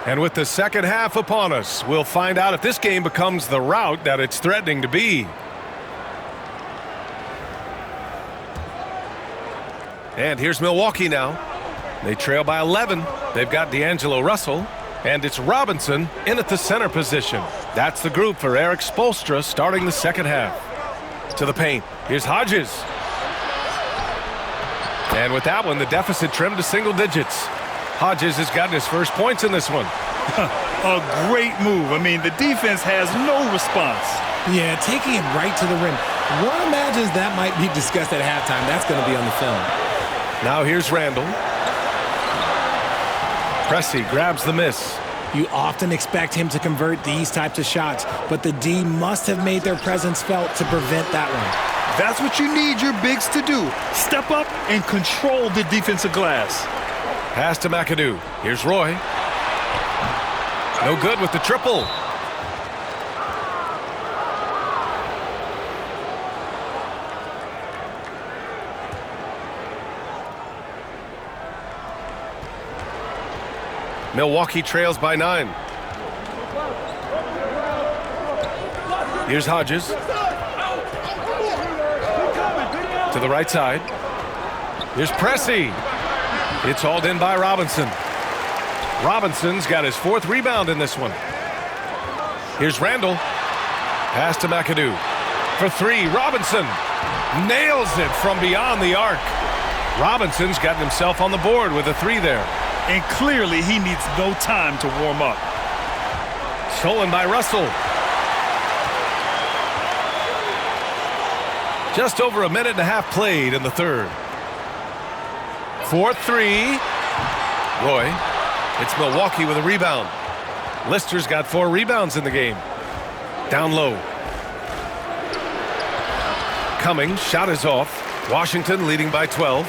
And with the second half upon us, we'll find out if this game becomes the rout that it's threatening to be. And here's Milwaukee now. They trail by 11. They've got D'Angelo Russell, and it's Robinson in at the center position. That's the group for Eric Spoelstra starting the second half. To the paint. Here's Hodges. And with that one, the deficit trimmed to single digits. Hodges has gotten his first points in this one. A great move. I mean, the defense has no response. Yeah, taking it right to the rim. One imagines that might be discussed at halftime. That's going to be on the film. Now here's Randall. Pressey grabs the miss. You often expect him to convert these types of shots, but the D must have made their presence felt to prevent that one. That's what you need your bigs to do. Step up and control the defensive glass. Pass to McAdoo. Here's Roy. No good with the triple. Milwaukee trails by 9. Here's Hodges. To the right side. Here's Pressey. It's hauled in by Robinson. Robinson's got his 4th rebound in this one. Here's Randall. Pass to McAdoo. For 3, Robinson nails it from beyond the arc. Robinson's gotten himself on the board with a 3 there. And clearly he needs no time to warm up. Stolen by Russell. Just over a minute and a half played in the third. 4-3. Roy. It's Milwaukee with a rebound. Lister's got 4 rebounds in the game. Down low. Cummings, shot is off. Washington leading by 12.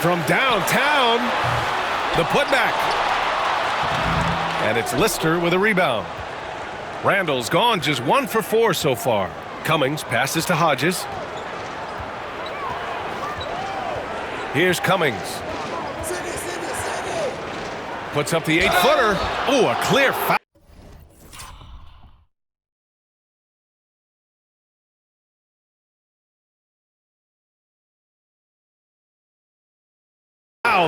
From downtown, the putback. And it's Lister with a rebound. Randall's gone just 1 for 4 so far. Cummings passes to Hodges. Here's Cummings. Puts up the 8-footer. Oh, a clear foul.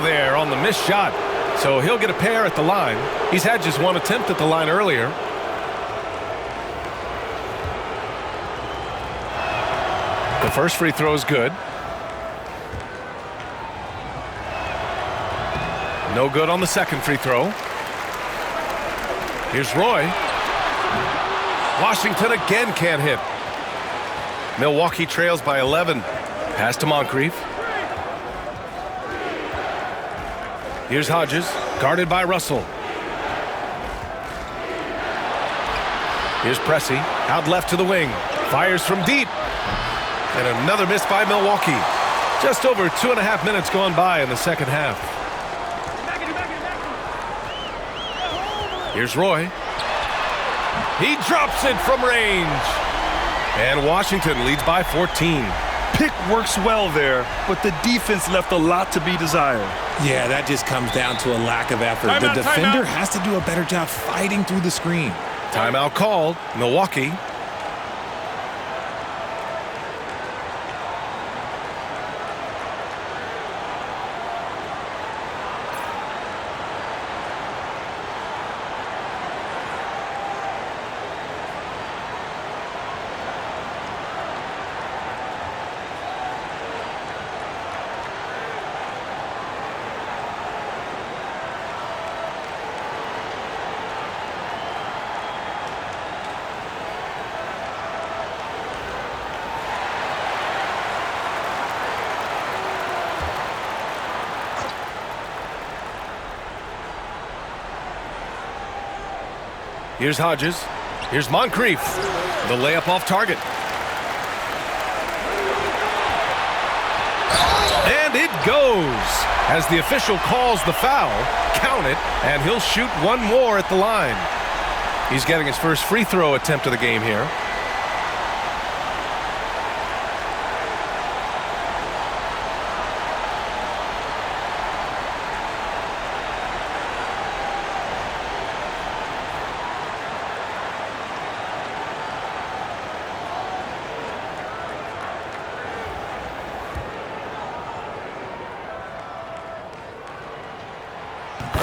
There on the missed shot. So he'll get a pair at the line. He's had just 1 attempt at the line earlier. The first free throw is good. No good on the second free throw. Here's Roy. Washington again can't hit. Milwaukee trails by 11. Pass to Moncrief. Here's Hodges, guarded by Russell. Here's Pressey, out left to the wing. Fires from deep. And another miss by Milwaukee. Just over 2.5 minutes gone by in the second half. Here's Roy. He drops it from range. And Washington leads by 14. Pick works well there, but the defense left a lot to be desired. Yeah, that just comes down to a lack of effort. The defender has to do a better job fighting through the screen. Timeout called. Milwaukee. Here's Hodges. Here's Moncrief. The layup off target. And it goes. As the official calls the foul, count it, and he'll shoot 1 more at the line. He's getting his first free throw attempt of the game here.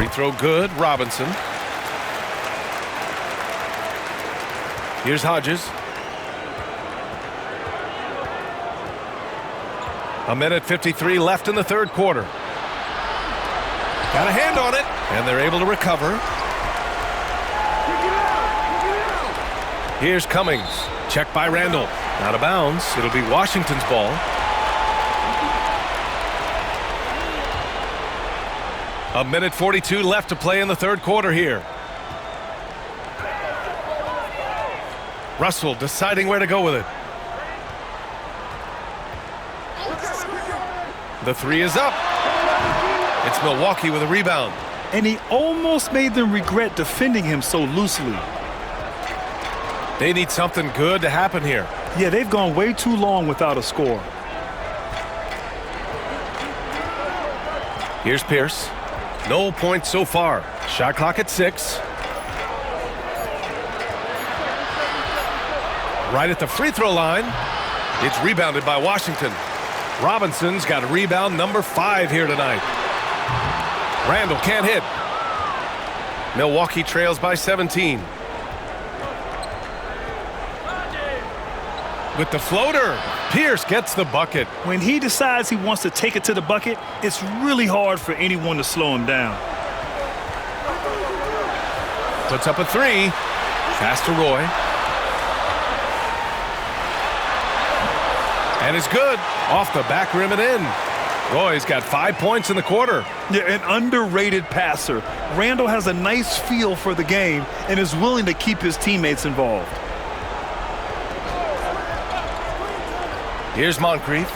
Free throw good. Robinson. Here's Hodges. A minute 53 left in the third quarter. Got a hand on it, and they're able to recover. Here's Cummings. Checked by Randall. Out of bounds. It'll be Washington's ball. A minute 42 left to play in the third quarter here. Russell deciding where to go with it. The three is up. It's Milwaukee with a rebound. And he almost made them regret defending him so loosely. They need something good to happen here. Yeah, they've gone way too long without a score. Here's Pierce. No points so far. Shot clock at 6. Right at the free throw line. It's rebounded by Washington. Robinson's got a rebound number 5 here tonight. Randall can't hit. Milwaukee trails by 17. With the floater, Pierce gets the bucket. When he decides he wants to take it to the bucket, it's really hard for anyone to slow him down. Puts up a 3. Pass to Roy. And it's good. Off the back rim and in. Roy's got 5 points in the quarter. Yeah, an underrated passer. Randall has a nice feel for the game and is willing to keep his teammates involved. Here's Moncrief.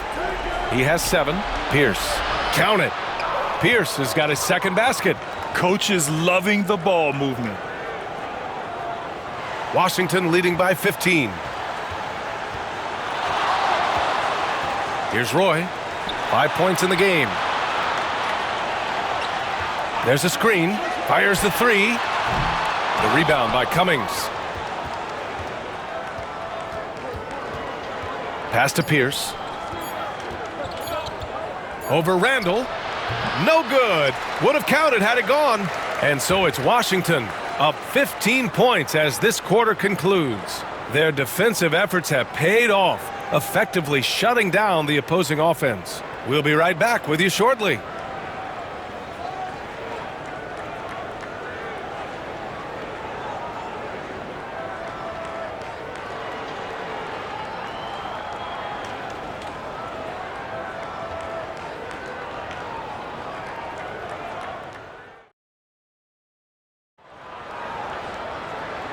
He has 7. Pierce. Count it. Pierce has got his second basket. Coach is loving the ball movement. Washington leading by 15. Here's Roy. 5 points in the game. There's a screen. Fires the 3. The rebound by Cummings. Pass to Pierce. Over Randall. No good. Would have counted had it gone. And so it's Washington up 15 points as this quarter concludes. Their defensive efforts have paid off, effectively shutting down the opposing offense. We'll be right back with you shortly.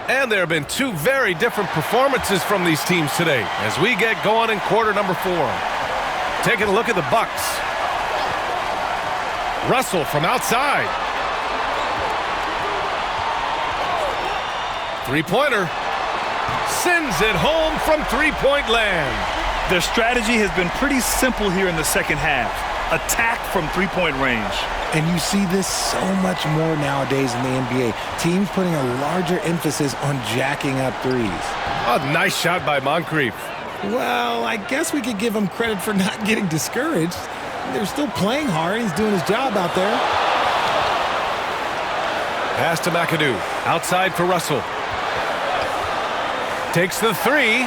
And there have been 2 very different performances from these teams today as we get going in quarter number 4. Taking a look at the Bucks. Russell from outside. Three-pointer. Sends it home from three-point land. Their strategy has been pretty simple here in the second half. Attack from three-point range. And you see this so much more nowadays in the NBA. Teams putting a larger emphasis on jacking up threes. A nice shot by Moncrief. Well, I guess we could give him credit for not getting discouraged. They're still playing hard. He's doing his job out there. Pass to McAdoo. Outside for Russell. Takes the 3.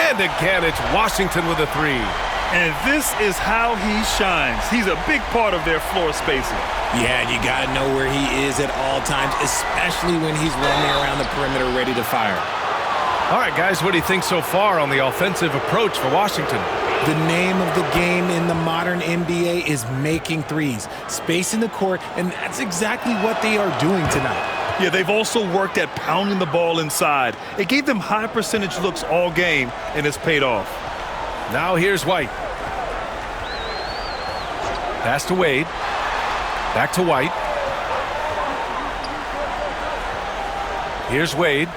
And again, it's Washington with a 3. And this is how he shines. He's a big part of their floor spacing. Yeah, and you got to know where he is at all times, especially when he's roaming around the perimeter ready to fire. All right, guys, what do you think so far on the offensive approach for Washington? The name of the game in the modern NBA is making threes, spacing the court, and that's exactly what they are doing tonight. Yeah, they've also worked at pounding the ball inside. It gave them high percentage looks all game, and it's paid off. Now here's White. Pass to Wade. Back to White. Here's Wade.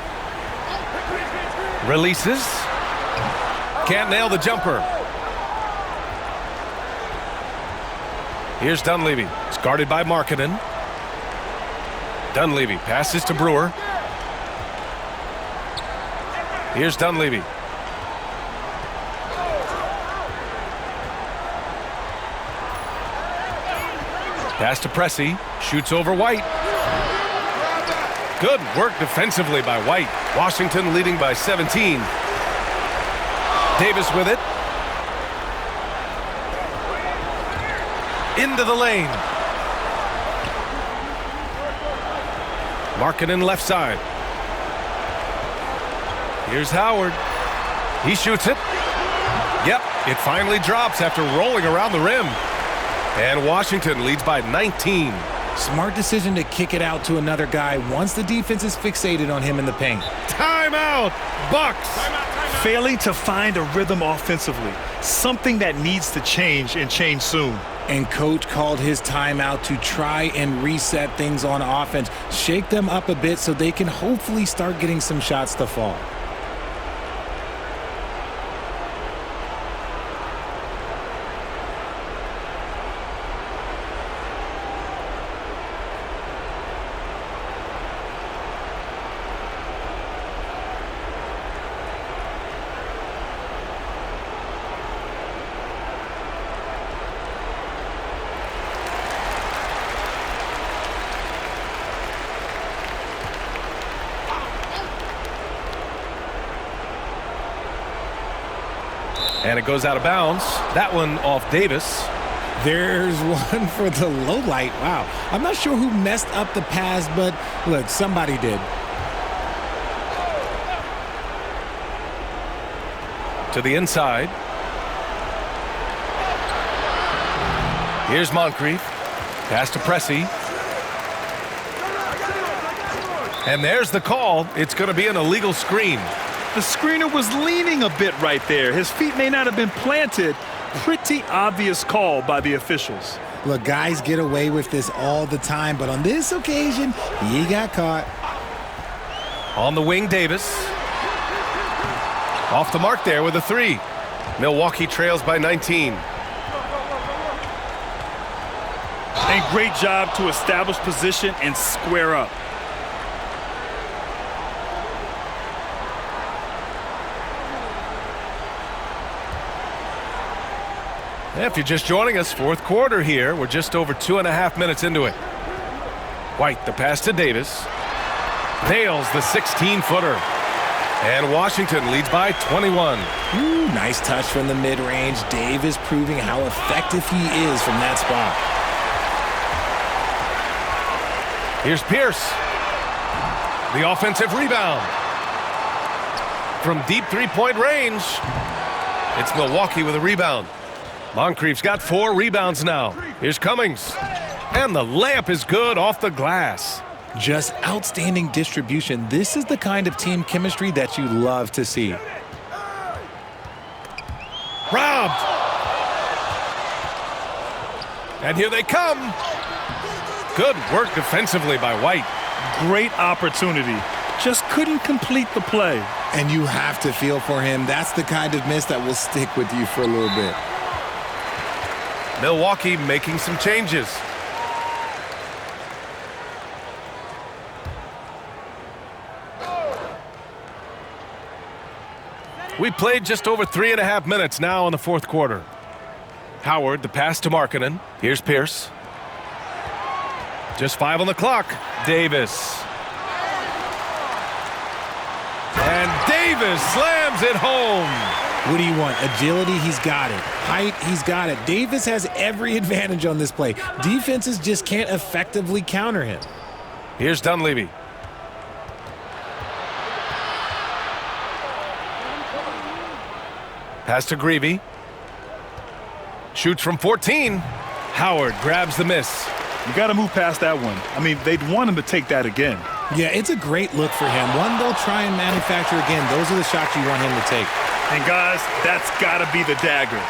Releases. Can't nail the jumper. Here's Dunleavy. It's guarded by Markkanen. Dunleavy passes to Brewer. Here's Dunleavy. Pass to Pressey. Shoots over White. Good work defensively by White. Washington leading by 17. Davis with it. Into the lane. Markkanen left side. Here's Howard. He shoots it. Yep, it finally drops after rolling around the rim. And Washington leads by 19. Smart decision to kick it out to another guy once the defense is fixated on him in the paint. Timeout, Bucks. Failing to find a rhythm offensively. Something that needs to change and change soon. And coach called his timeout to try and reset things on offense. Shake them up a bit so they can hopefully start getting some shots to fall. And it goes out of bounds. That one off Davis. There's one for the low light. Wow. I'm not sure who messed up the pass, but look, somebody did. To the inside. Here's Moncrief. Pass to Pressey. And there's the call. It's going to be an illegal screen. The screener was leaning a bit right there. His feet may not have been planted. Pretty obvious call by the officials. Look, guys get away with this all the time, but on this occasion, he got caught. On the wing, Davis. Off the mark there with a three. Milwaukee trails by 19. And great job to establish position and square up. If you're just joining us, fourth quarter here. We're just over 2.5 minutes into it. White, the pass to Davis. Nails the 16-footer. And Washington leads by 21. Ooh, nice touch from the mid-range. Davis proving how effective he is from that spot. Here's Pierce. The offensive rebound. From deep three-point range. It's Milwaukee with a rebound. Moncrief's got 4 rebounds now. Here's Cummings. And the layup is good off the glass. Just outstanding distribution. This is the kind of team chemistry that you love to see. Robbed. And here they come. Good work defensively by White. Great opportunity. Just couldn't complete the play. And you have to feel for him. That's the kind of miss that will stick with you for a little bit. Milwaukee making some changes. We played just over 3.5 minutes now in the fourth quarter. Howard, the pass to Markkanen. Here's Pierce. Just 5 on the clock. Davis. And Davis slams it home. What do you want? Agility, he's got it. Height, he's got it. Davis has every advantage on this play. Defenses just can't effectively counter him. Here's Dunleavy. Pass to Greavy. Shoots from 14. Howard grabs the miss. You got to move past that one. I mean, they'd want him to take that again. Yeah, it's a great look for him. One they'll try and manufacture again. Those are the shots you want him to take. And guys, that's got to be the dagger.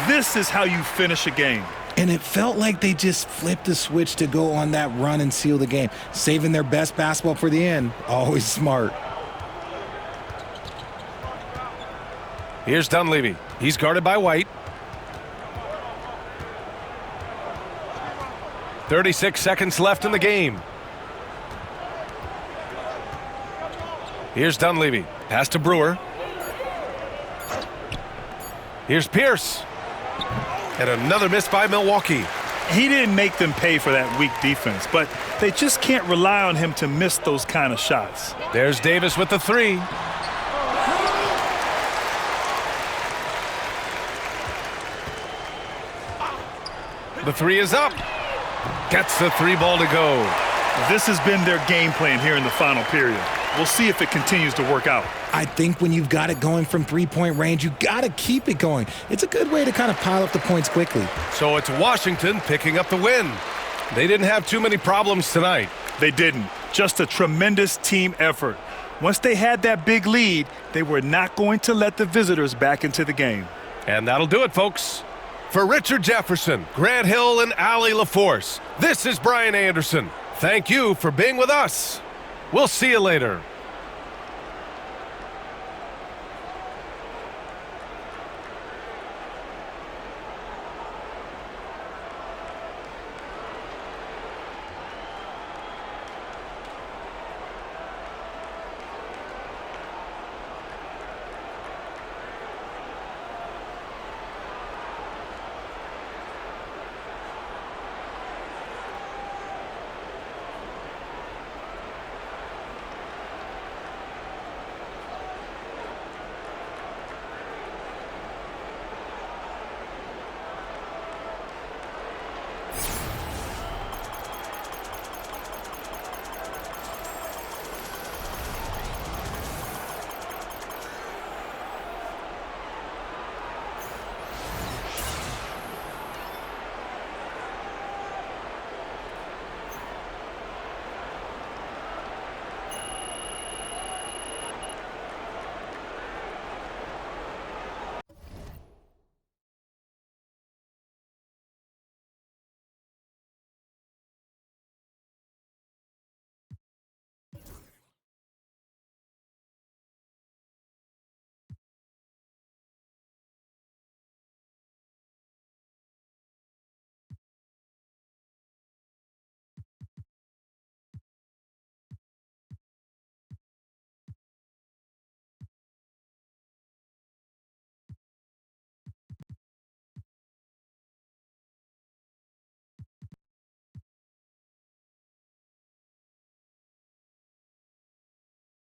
This is how you finish a game. And it felt like they just flipped the switch to go on that run and seal the game. Saving their best basketball for the end. Always smart. Here's Dunleavy. He's guarded by White. 36 seconds left in the game. Here's Dunleavy. Pass to Brewer. Here's Pierce. And another miss by Milwaukee. He didn't make them pay for that weak defense, but they just can't rely on him to miss those kind of shots. There's Davis with the three. The three is up. Gets the three ball to go. This has been their game plan here in the final period. We'll see if it continues to work out. I think when you've got it going from three-point range, you got to keep it going. It's a good way to kind of pile up the points quickly. So it's Washington picking up the win. They didn't have too many problems tonight. They didn't. Just a tremendous team effort. Once they had that big lead, they were not going to let the visitors back into the game. And that'll do it, folks. For Richard Jefferson, Grant Hill, and Allie LaForce, this is Brian Anderson. Thank you for being with us. We'll see you later.